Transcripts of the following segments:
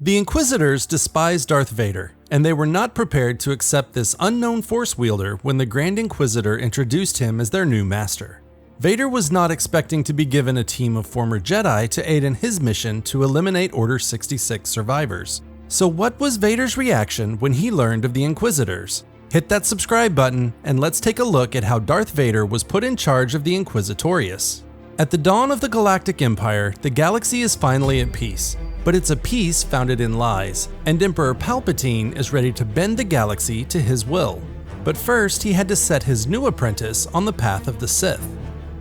The Inquisitors despised Darth Vader, and they were not prepared to accept this unknown Force-wielder when the Grand Inquisitor introduced him as their new master. Vader was not expecting to be given a team of former Jedi to aid in his mission to eliminate Order 66 survivors. So what was Vader's reaction when he learned of the Inquisitors? Hit that subscribe button, and let's take a look at how Darth Vader was put in charge of the Inquisitorius. At the dawn of the Galactic Empire, the galaxy is finally at peace. But it's a peace founded in lies, and Emperor Palpatine is ready to bend the galaxy to his will. But first, he had to set his new apprentice on the path of the Sith.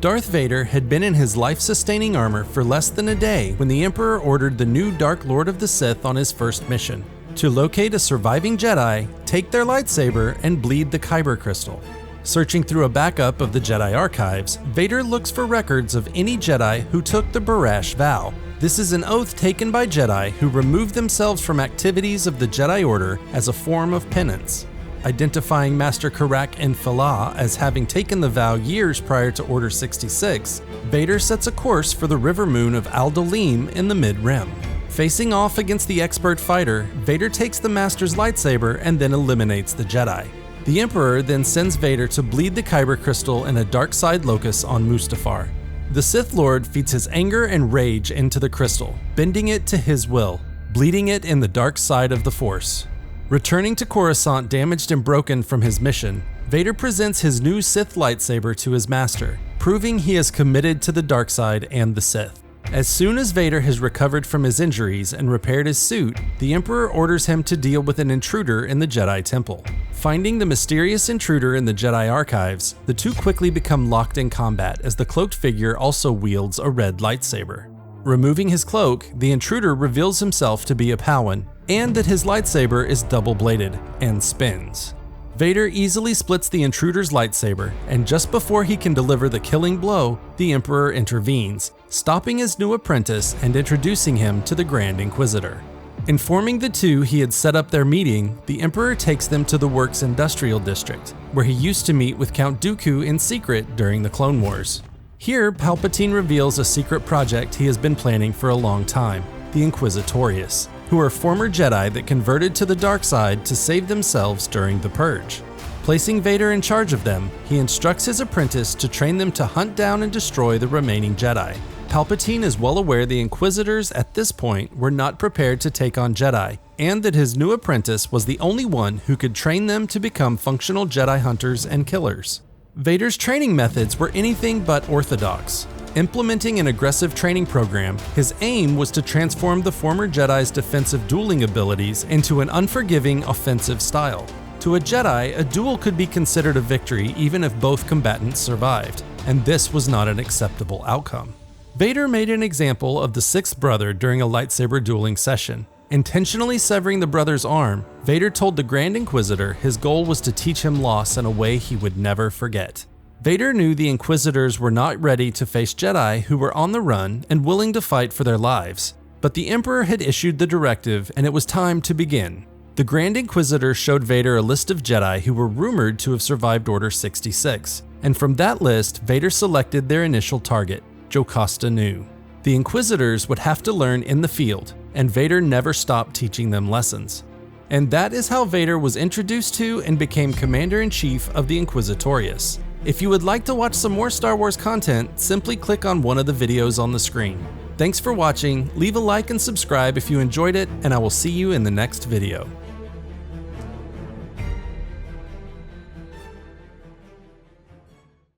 Darth Vader had been in his life-sustaining armor for less than a day when the Emperor ordered the new Dark Lord of the Sith on his first mission, to locate a surviving Jedi, take their lightsaber, and bleed the Kyber crystal. Searching through a backup of the Jedi archives, Vader looks for records of any Jedi who took the Barash vow. This is an oath taken by Jedi who removed themselves from activities of the Jedi Order as a form of penance. Identifying Master Karak and Falah as having taken the vow years prior to Order 66, Vader sets a course for the river moon of Aldalim in the Mid-Rim. Facing off against the expert fighter, Vader takes the Master's lightsaber and then eliminates the Jedi. The Emperor then sends Vader to bleed the Kyber crystal in a dark side locus on Mustafar. The Sith Lord feeds his anger and rage into the crystal, bending it to his will, bleeding it in the dark side of the Force. Returning to Coruscant damaged and broken from his mission, Vader presents his new Sith lightsaber to his master, proving he is committed to the dark side and the Sith. As soon as Vader has recovered from his injuries and repaired his suit, the Emperor orders him to deal with an intruder in the Jedi Temple. Finding the mysterious intruder in the Jedi archives, the two quickly become locked in combat as the cloaked figure also wields a red lightsaber. Removing his cloak, the intruder reveals himself to be a Pau'an, and that his lightsaber is double-bladed and spins. Vader easily splits the intruder's lightsaber, and just before he can deliver the killing blow, the Emperor intervenes, stopping his new apprentice and introducing him to the Grand Inquisitor. Informing the two he had set up their meeting, the Emperor takes them to the Works Industrial District, where he used to meet with Count Dooku in secret during the Clone Wars. Here, Palpatine reveals a secret project he has been planning for a long time, the Inquisitorius, who are former Jedi that converted to the dark side to save themselves during the Purge. Placing Vader in charge of them, he instructs his apprentice to train them to hunt down and destroy the remaining Jedi. Palpatine is well aware the Inquisitors at this point were not prepared to take on Jedi, and that his new apprentice was the only one who could train them to become functional Jedi hunters and killers. Vader's training methods were anything but orthodox. Implementing an aggressive training program, his aim was to transform the former Jedi's defensive dueling abilities into an unforgiving offensive style. To a Jedi, a duel could be considered a victory even if both combatants survived, and this was not an acceptable outcome. Vader made an example of the sixth brother during a lightsaber dueling session. Intentionally severing the brother's arm, Vader told the Grand Inquisitor his goal was to teach him loss in a way he would never forget. Vader knew the Inquisitors were not ready to face Jedi who were on the run and willing to fight for their lives, but the Emperor had issued the directive and it was time to begin. The Grand Inquisitor showed Vader a list of Jedi who were rumored to have survived Order 66, and from that list, Vader selected their initial target, Jocasta Nu. The Inquisitors would have to learn in the field, and Vader never stopped teaching them lessons. And that is how Vader was introduced to and became Commander-in-Chief of the Inquisitorius. If you would like to watch some more Star Wars content, simply click on one of the videos on the screen. Thanks for watching, leave a like and subscribe if you enjoyed it, and I will see you in the next video.